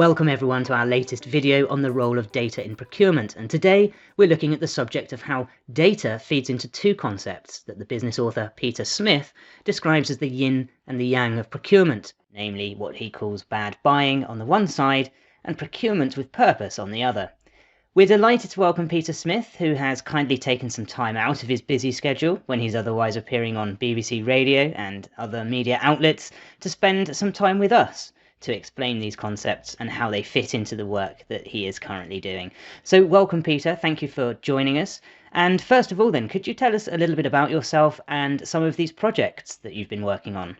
Welcome everyone to our latest video on the role of data in procurement, and today we're looking at the subject of how data feeds into two concepts that the business author Peter Smith describes as the yin and the yang of procurement, namely what he calls bad buying on the one side and procurement with purpose on the other. We're delighted to welcome Peter Smith, who has kindly taken some time out of his busy schedule when he's otherwise appearing on BBC Radio and other media outlets to spend some time with us to explain these concepts and how they fit into the work that he is currently doing. So welcome, Peter. Thank you for joining us. And first of all then, could you tell us a little bit about yourself and some of these projects that you've been working on?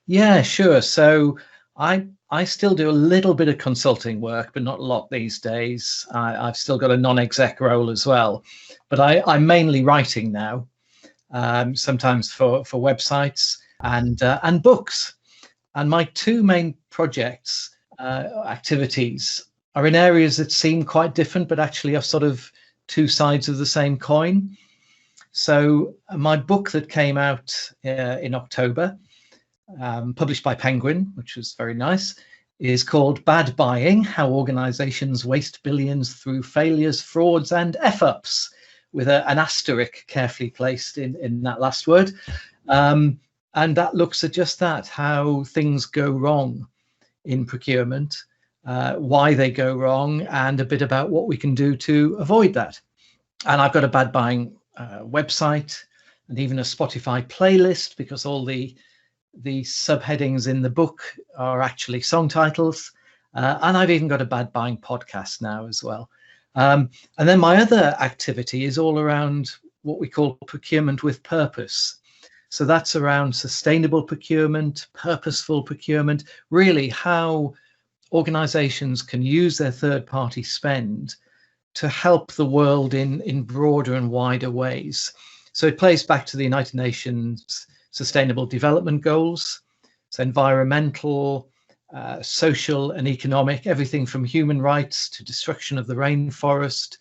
Yeah, sure. So I still do a little bit of consulting work, but not a lot these days. I've still got a non-exec role as well, but I'm mainly writing now, sometimes for websites and books. And my two main projects, activities, are in areas that seem quite different, but actually are sort of two sides of the same coin. So my book that came out in October, published by Penguin, which was very nice, is called Bad Buying: How Organizations Waste Billions Through Failures, Frauds and F-ups, with an asterisk carefully placed in that last word. And that looks at just that, how things go wrong in procurement, why they go wrong, and a bit about what we can do to avoid that. And I've got a bad buying website and even a Spotify playlist, because all the subheadings in the book are actually song titles. And I've even got a bad buying podcast now as well. And then my other activity is all around what we call procurement with purpose. So that's around sustainable procurement, purposeful procurement, really how organizations can use their third-party spend to help the world in broader and wider ways. So it plays back to the United Nations Sustainable Development Goals. So environmental, social and economic, everything from human rights to destruction of the rainforest,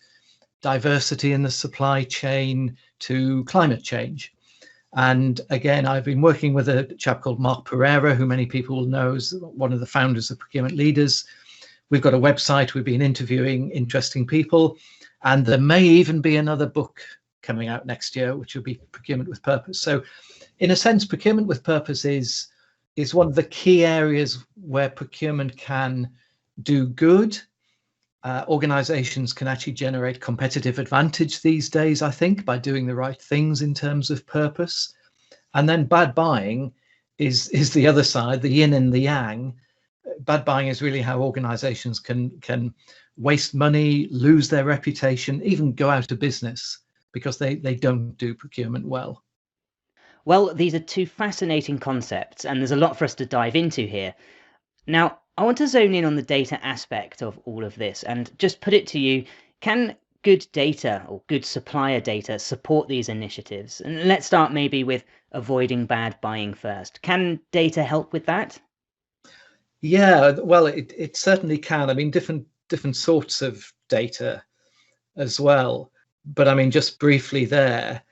diversity in the supply chain to climate change. And again, I've been working with a chap called Mark Pereira, who many people will know is one of the founders of Procurement Leaders. We've got a website, we've been interviewing interesting people, and there may even be another book coming out next year, which will be Procurement with Purpose. So in a sense, Procurement with Purpose is one of the key areas where procurement can do good. Organizations can actually generate competitive advantage these days, I think, by doing the right things in terms of purpose. And then bad buying is the other side, the yin and the yang. Bad buying is really how organizations can waste money, lose their reputation, even go out of business because they don't do procurement well. Well, these are two fascinating concepts, and there's a lot for us to dive into here. Now, I want to zone in on the data aspect of all of this and just put it to you, can good data or good supplier data support these initiatives? And let's start maybe with avoiding bad buying first. Can data help with that? Yeah, well, it certainly can. I mean, different sorts of data as well. But I mean, just briefly there,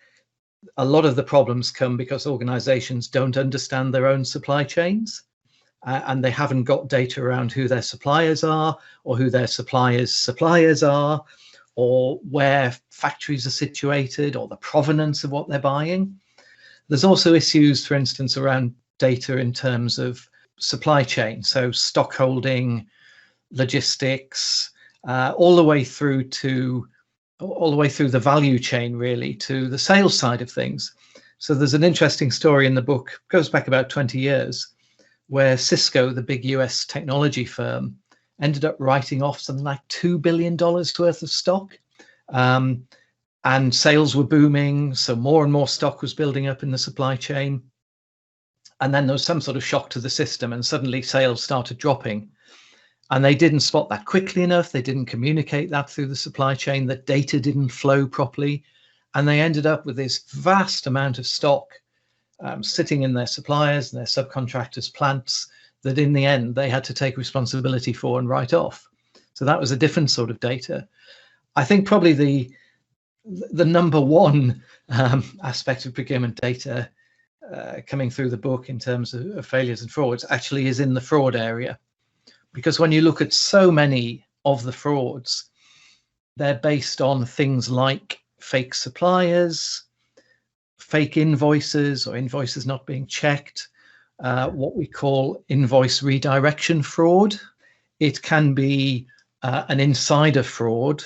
a lot of the problems come because organizations don't understand their own supply chains. And they haven't got data around who their suppliers are, or who their suppliers are, or where factories are situated, or the provenance of what they're buying. There's also issues, for instance, around data in terms of supply chain, so stock holding, logistics, all the way through the value chain, really, to the sales side of things. So there's an interesting story in the book, goes back about 20 years, where Cisco, the big US technology firm, ended up writing off something like $2 billion worth of stock. And sales were booming, so more and more stock was building up in the supply chain. And then there was some sort of shock to the system, and suddenly sales started dropping. And they didn't spot that quickly enough. They didn't communicate that through the supply chain. That data didn't flow properly. And they ended up with this vast amount of stock sitting in their suppliers and their subcontractors' plants that in the end they had to take responsibility for and write off. So that was a different sort of data. I think probably the number one aspect of procurement data coming through the book in terms of failures and frauds actually is in the fraud area. because when you look at so many of the frauds, they're based on things like fake suppliers, fake invoices or invoices not being checked, what we call invoice redirection fraud. It can be an insider fraud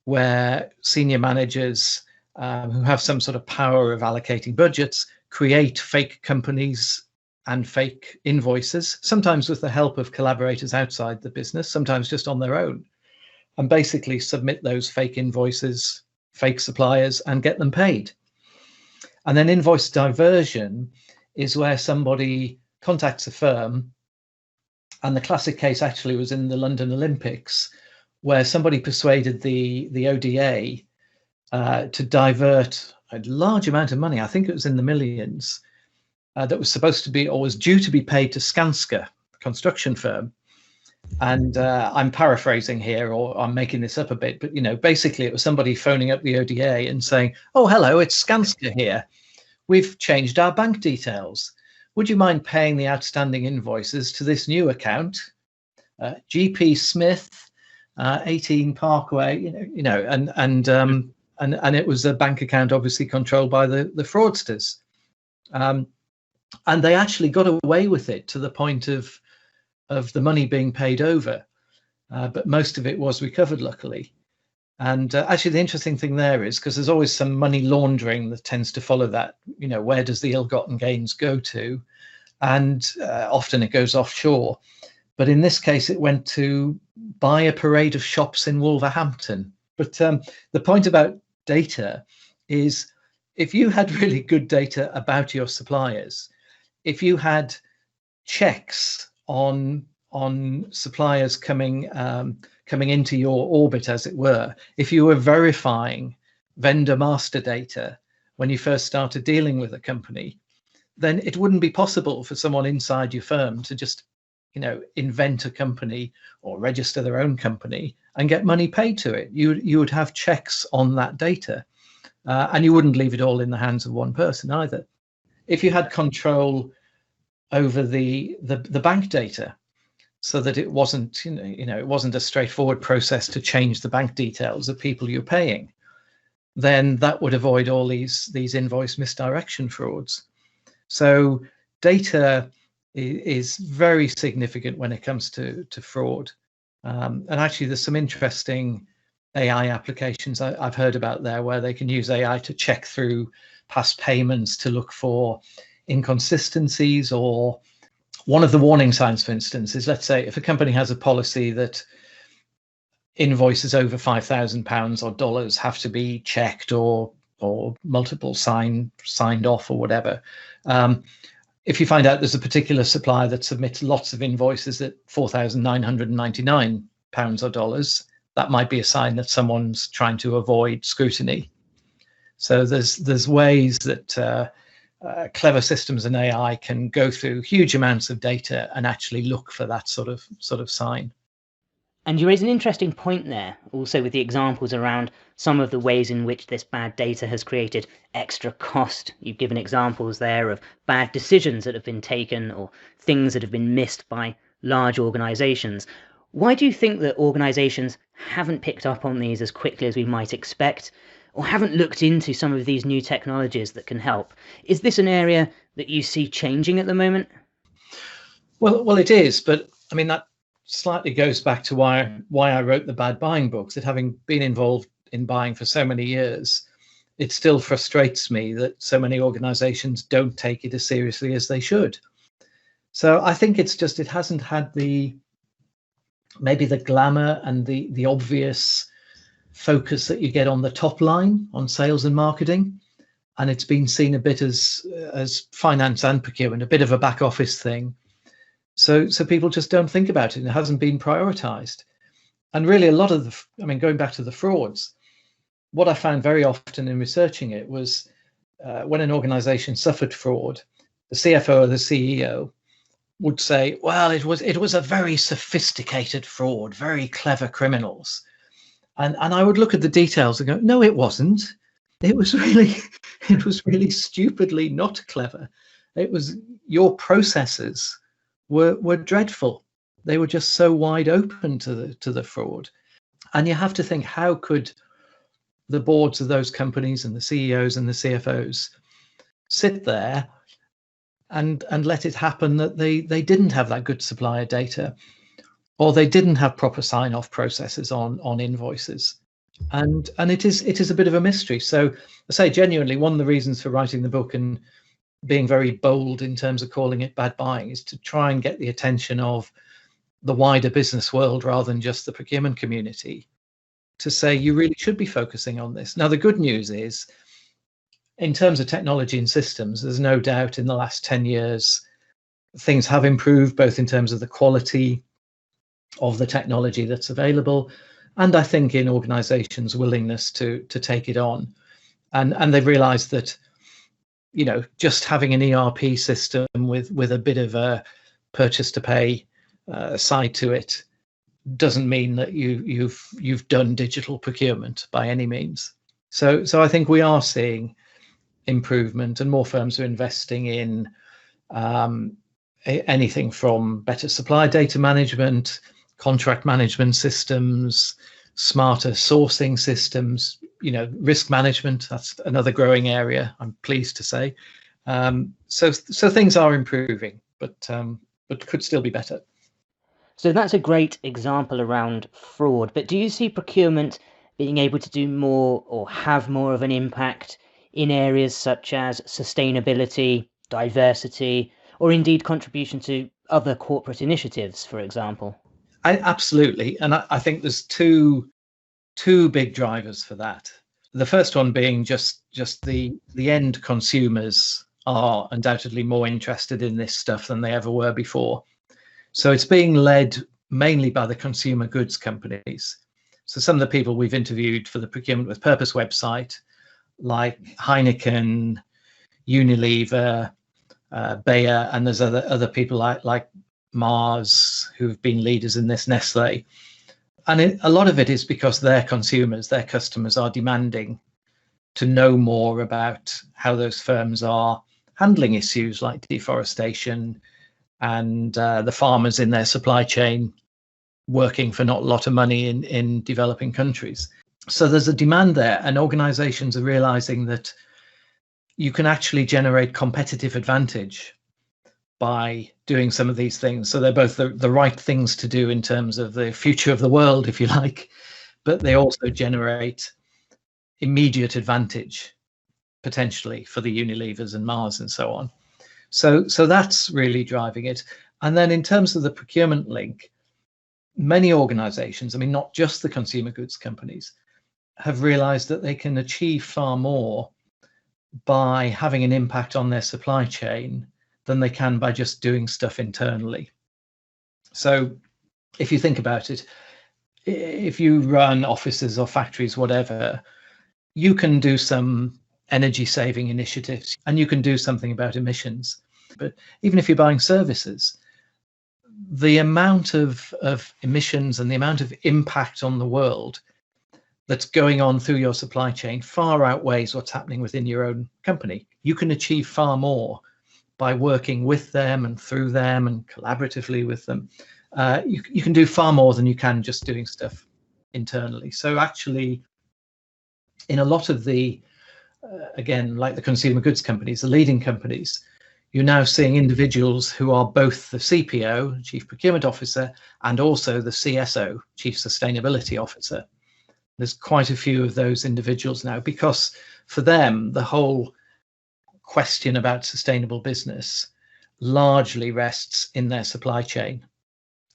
where senior managers who have some sort of power of allocating budgets create fake companies and fake invoices, sometimes with the help of collaborators outside the business, sometimes just on their own, and basically submit those fake invoices, fake suppliers, and get them paid. And then invoice diversion is where somebody contacts a firm, and the classic case actually was in the London Olympics, where somebody persuaded the ODA to divert a large amount of money, I think it was in the millions, that was supposed to be, or was due to be paid to Skanska, the construction firm. And I'm paraphrasing here, or I'm making this up a bit, but basically it was somebody phoning up the ODA and saying, "Oh, hello, it's Skanska here. We've changed our bank details. Would you mind paying the outstanding invoices to this new account, GP Smith, 18 Parkway?" And it was a bank account obviously controlled by the fraudsters. And they actually got away with it to the point of the money being paid over, but most of it was recovered, luckily. And actually, the interesting thing there is, because there's always some money laundering that tends to follow that, where does the ill-gotten gains go to? And often it goes offshore. But in this case, it went to buy a parade of shops in Wolverhampton. But the point about data is, if you had really good data about your suppliers, if you had checks on suppliers coming into your orbit, as it were, if you were verifying vendor master data when you first started dealing with a company, then it wouldn't be possible for someone inside your firm to just invent a company or register their own company and get money paid to it. You would have checks on that data, and you wouldn't leave it all in the hands of one person either. If you had control over the bank data, so that it wasn't it wasn't a straightforward process to change the bank details of people you're paying, then that would avoid all these invoice misdirection frauds. So data is very significant when it comes to fraud. And actually, there's some interesting AI applications I've heard about there, where they can use AI to check through past payments to look for inconsistencies. Or one of the warning signs, for instance, is, let's say if a company has a policy that invoices over £5,000 or dollars have to be checked or multiple signed off or whatever. If you find out there's a particular supplier that submits lots of invoices at £4,999 or dollars, that might be a sign that someone's trying to avoid scrutiny. So there's ways that clever systems and AI can go through huge amounts of data and actually look for that sort of sign. And you raise an interesting point there, also with the examples around some of the ways in which this bad data has created extra cost. You've given examples there of bad decisions that have been taken or things that have been missed by large organizations. Why do you think that organizations haven't picked up on these as quickly as we might expect, or haven't looked into some of these new technologies that can help? Is this an area that you see changing at the moment? Well, it is, but I mean, that slightly goes back to why I wrote the Bad Buying books. That having been involved in buying for so many years, it still frustrates me that so many organizations don't take it as seriously as they should. So I think it's just, it hasn't had maybe the glamour and the obvious focus that you get on the top line on sales and marketing, and it's been seen a bit as finance and procurement, a bit of a back office thing. So people just don't think about it, and it hasn't been prioritized. And really, a lot of going back to the frauds, what I found very often in researching it was when an organization suffered fraud, the CFO or the CEO would say, well, it was a very sophisticated fraud, very clever criminals. And I would look at the details and go, no, it wasn't. It was really stupidly not clever. It was, your processes were dreadful. they were just so wide open to the fraud. And you have to think, how could the boards of those companies and the CEOs and the CFOs sit there and let it happen that they didn't have that good supplier data, or they didn't have proper sign-off processes on invoices? And it is a bit of a mystery. So I say, genuinely, one of the reasons for writing the book and being very bold in terms of calling it bad buying is to try and get the attention of the wider business world rather than just the procurement community, to say you really should be focusing on this. Now, the good news is, in terms of technology and systems, there's no doubt in the last 10 years, things have improved, both in terms of the quality of the technology that's available, and I think in organizations' willingness to take it on. And they've realized that, just having an ERP system with a bit of a purchase to pay side to it doesn't mean that you've done digital procurement by any means. So I think we are seeing improvement, and more firms are investing in anything from better supply data management, contract management systems, smarter sourcing systems, risk management. That's another growing area, I'm pleased to say. So things are improving, but could still be better. So that's a great example around fraud. But do you see procurement being able to do more or have more of an impact in areas such as sustainability, diversity, or indeed contribution to other corporate initiatives, for example? Absolutely. And I think there's two big drivers for that. The first one being just the end consumers are undoubtedly more interested in this stuff than they ever were before. So it's being led mainly by the consumer goods companies. So some of the people we've interviewed for the Procurement with Purpose website, like Heineken, Unilever, Bayer, and there's other people like Mars who've been leaders in this, Nestle. And a lot of it is because their consumers, their customers, are demanding to know more about how those firms are handling issues like deforestation and the farmers in their supply chain working for not a lot of money in developing countries. So there's a demand there, and organizations are realizing that you can actually generate competitive advantage by doing some of these things. So they're both the right things to do in terms of the future of the world, if you like, but they also generate immediate advantage potentially for the Unilevers and Mars and so on. So that's really driving it. And then in terms of the procurement link, many organizations, I mean, not just the consumer goods companies, have realized that they can achieve far more by having an impact on their supply chain than they can by just doing stuff internally. So if you think about it, if you run offices or factories, whatever, you can do some energy saving initiatives and you can do something about emissions. But even if you're buying services, the amount of emissions and the amount of impact on the world that's going on through your supply chain far outweighs what's happening within your own company. You can achieve far more by working with them and through them and collaboratively with them. You can do far more than you can just doing stuff internally. So actually, in a lot of the, again, like the consumer goods companies, the leading companies, you're now seeing individuals who are both the CPO, Chief Procurement Officer, and also the CSO, Chief Sustainability Officer. There's quite a few of those individuals now, because for them, the whole question about sustainable business largely rests in their supply chain,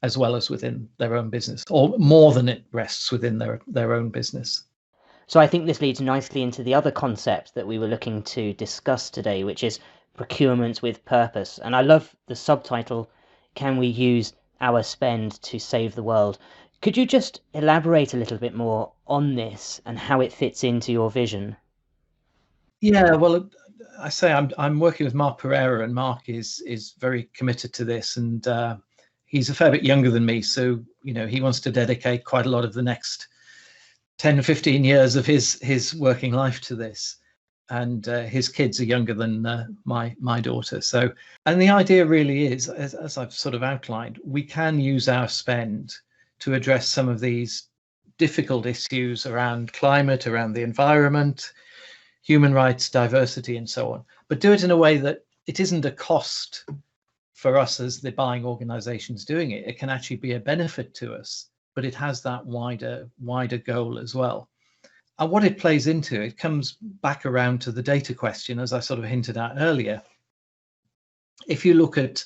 as well as within their own business, or more than it rests within their own business. So I think this leads nicely into the other concept that we were looking to discuss today, which is procurement with purpose. And I love the subtitle, Can We Use Our Spend to Save the World? Could you just elaborate a little bit more on this and how it fits into your vision? Yeah, well, I say I'm working with Mark Pereira, and Mark is very committed to this, and he's a fair bit younger than me, so he wants to dedicate quite a lot of the next 10, 15 years of his working life to this. and his kids are younger than my daughter. So, and the idea really is, as I've sort of outlined, we can use our spend to address some of these difficult issues around climate, around the environment, human rights, diversity, and so on, but do it in a way that it isn't a cost for us as the buying organizations doing it. It can actually be a benefit to us, but it has that wider goal as well. And what it plays into, it comes back around to the data question, as I sort of hinted at earlier. If you look at,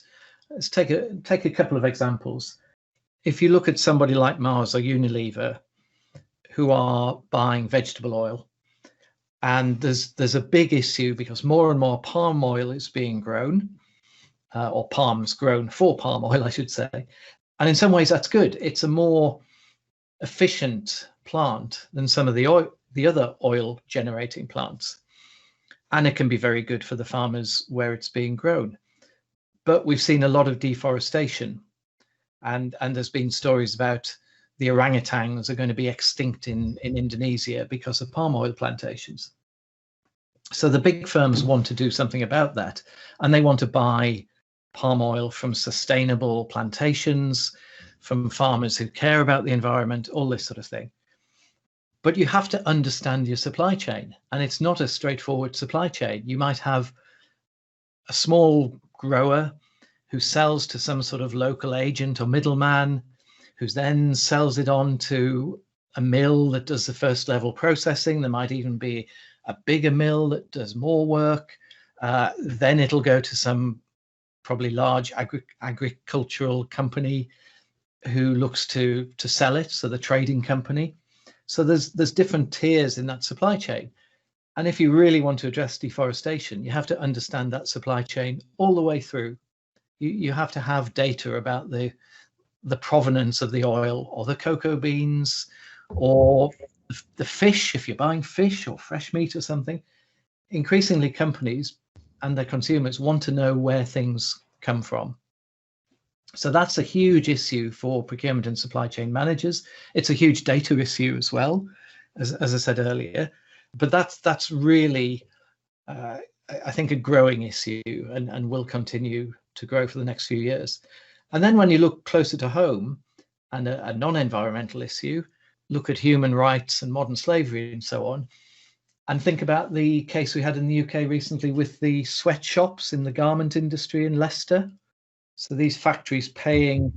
let's take a couple of examples. If you look at somebody like Mars or Unilever, who are buying vegetable oil, and there's a big issue because more and more palm oil is being grown, or palms grown for palm oil, I should say. And in some ways that's good. It's a more efficient plant than some of the other oil generating plants. And it can be very good for the farmers where it's being grown. But we've seen a lot of deforestation. And there's been stories about the orangutans are going to be extinct in Indonesia because of palm oil plantations. So the big firms want to do something about that. And they want to buy palm oil from sustainable plantations, from farmers who care about the environment, all this sort of thing. But you have to understand your supply chain, and it's not a straightforward supply chain. You might have a small grower who sells to some sort of local agent or middleman, who then sells it on to a mill that does the first level processing. There might even be a bigger mill that does more work. Then it'll go to some probably large agricultural company who looks to sell it, so the trading company. So there's different tiers in that supply chain. And if you really want to address deforestation, you have to understand that supply chain all the way through. You have to have data about the provenance of the oil or the cocoa beans or the fish, if you're buying fish or fresh meat or something. Increasingly, companies and their consumers want to know where things come from. So that's a huge issue for procurement and supply chain managers. It's a huge data issue as well, as I said earlier. But that's really, I think, a growing issue and will continue to grow for the next few years. And then when you look closer to home and a non-environmental issue, look at human rights and modern slavery and so on, and think about the case we had in the UK recently with the sweatshops in the garment industry in Leicester. So these factories paying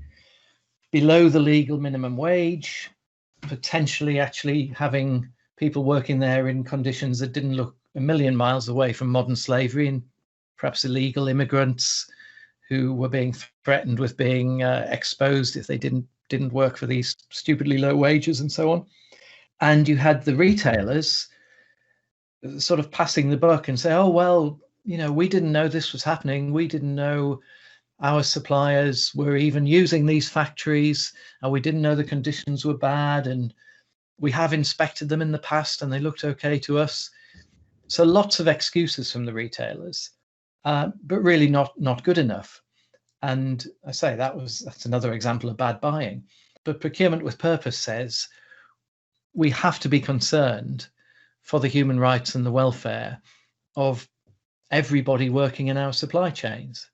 below the legal minimum wage, potentially actually having people working there in conditions that didn't look a million miles away from modern slavery, and perhaps illegal immigrants who were being threatened with being exposed if they didn't work for these stupidly low wages and so on. And you had the retailers sort of passing the buck and say, oh, well, we didn't know this was happening. We didn't know our suppliers were even using these factories, and we didn't know the conditions were bad, and we have inspected them in the past and they looked okay to us. So lots of excuses from the retailers, but really not good enough. And I say that's another example of bad buying. But Procurement with Purpose says we have to be concerned for the human rights and the welfare of everybody working in our supply chains.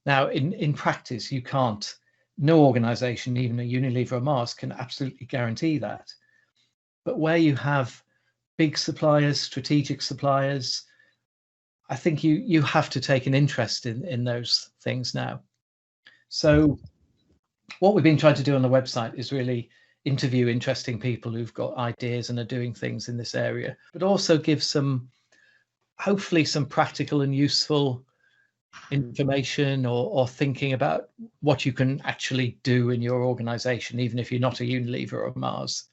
Now, in practice, you can't, no organization, even a Unilever or Mars, can absolutely guarantee that. But where you have big suppliers, strategic suppliers, I think you have to take an interest in those things now. So what we've been trying to do on the website is really interview interesting people who've got ideas and are doing things in this area, but also give hopefully some practical and useful information or thinking about what you can actually do in your organization, even if you're not a Unilever or Mars.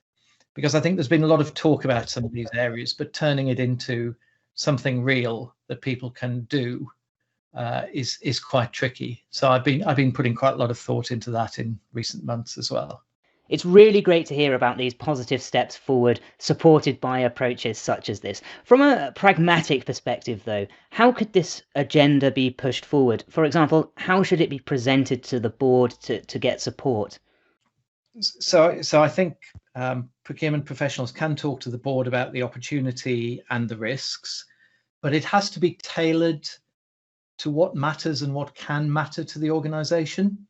Because I think there's been a lot of talk about some of these areas, but turning it into something real that people can do is quite tricky. So I've been putting quite a lot of thought into that in recent months as well. It's really great to hear about these positive steps forward, supported by approaches such as this. From a pragmatic perspective, though, how could this agenda be pushed forward? For example, how should it be presented to the board to get support? So I think procurement professionals can talk to the board about the opportunity and the risks. but it has to be tailored to what matters and what can matter to the organization.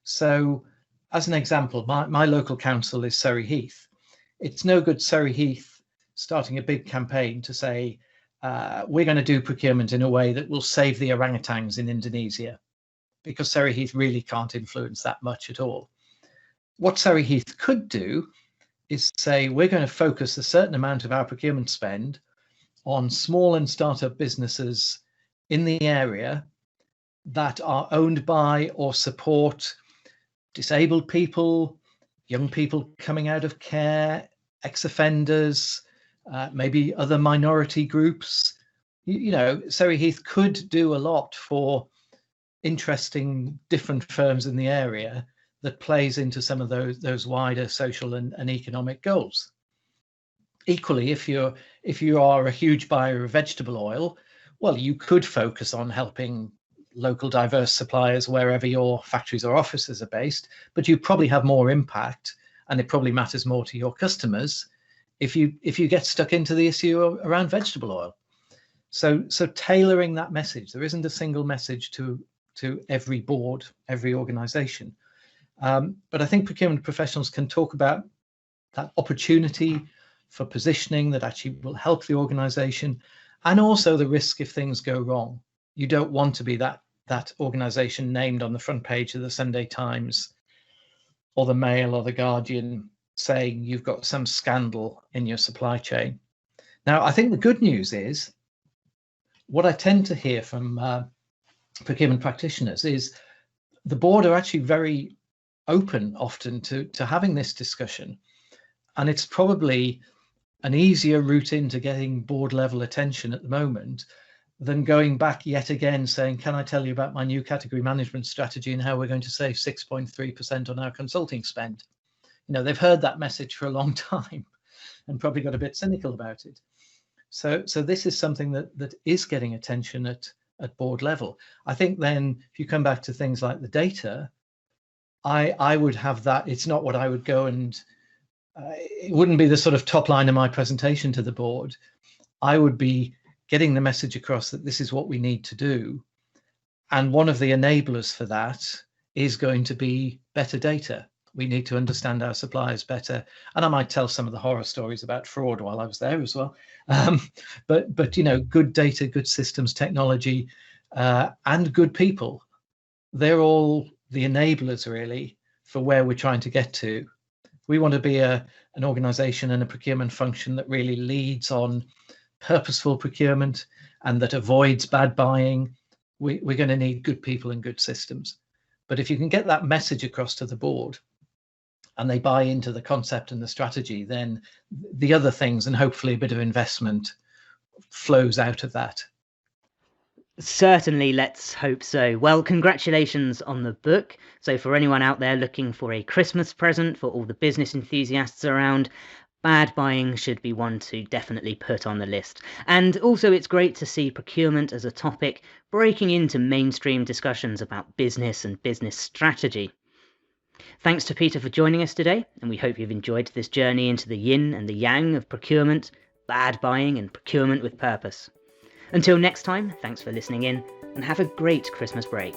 So as an example, my local council is Surrey Heath. It's no good Surrey Heath starting a big campaign to say, we're going to do procurement in a way that will save the orangutans in Indonesia, because Surrey Heath really can't influence that much at all. What Surrey Heath could do is say, we're going to focus a certain amount of our procurement spend on small and startup businesses in the area that are owned by or support disabled people, young people coming out of care, ex-offenders, maybe other minority groups. You know, Surrey Heath could do a lot for interesting different firms in the area that plays into some of those wider social and economic goals. Equally, if you are a huge buyer of vegetable oil, well, you could focus on helping local diverse suppliers wherever your factories or offices are based, but you probably have more impact, and it probably matters more to your customers if you get stuck into the issue around vegetable oil. So tailoring that message. There isn't a single message to every board, every organization. But I think procurement professionals can talk about that opportunity for positioning that actually will help the organization, and also the risk if things go wrong. You don't want to be that organization named on the front page of the Sunday Times or the Mail or the Guardian saying you've got some scandal in your supply chain. Now, I think the good news is, what I tend to hear from procurement practitioners is the board are actually very open often to having this discussion. And it's probably an easier route into getting board level attention at the moment than going back yet again saying, can I tell you about my new category management strategy and how we're going to save 6.3% on our consulting spend? You know, they've heard that message for a long time and probably got a bit cynical about it. So this is something that is getting attention at board level. I think then if you come back to things like the data, I would have that. It's not what I would go and it wouldn't be the sort of top line of my presentation to the board. I would be getting the message across that this is what we need to do. And one of the enablers for that is going to be better data. We need to understand our suppliers better. And I might tell some of the horror stories about fraud while I was there as well. But you know, good data, good systems, technology, and good people, they're all the enablers really for where we're trying to get to. We want to be an organization and a procurement function that really leads on purposeful procurement and that avoids bad buying. We're going to need good people and good systems. But if you can get that message across to the board and they buy into the concept and the strategy, then the other things and hopefully a bit of investment flows out of that. Certainly, let's hope so. Well, congratulations on the book. So for anyone out there looking for a Christmas present for all the business enthusiasts around, bad buying should be one to definitely put on the list. And also it's great to see procurement as a topic breaking into mainstream discussions about business and business strategy. Thanks to Peter for joining us today, and we hope you've enjoyed this journey into the yin and the yang of procurement, bad buying and procurement with purpose. Until next time, thanks for listening in and have a great Christmas break.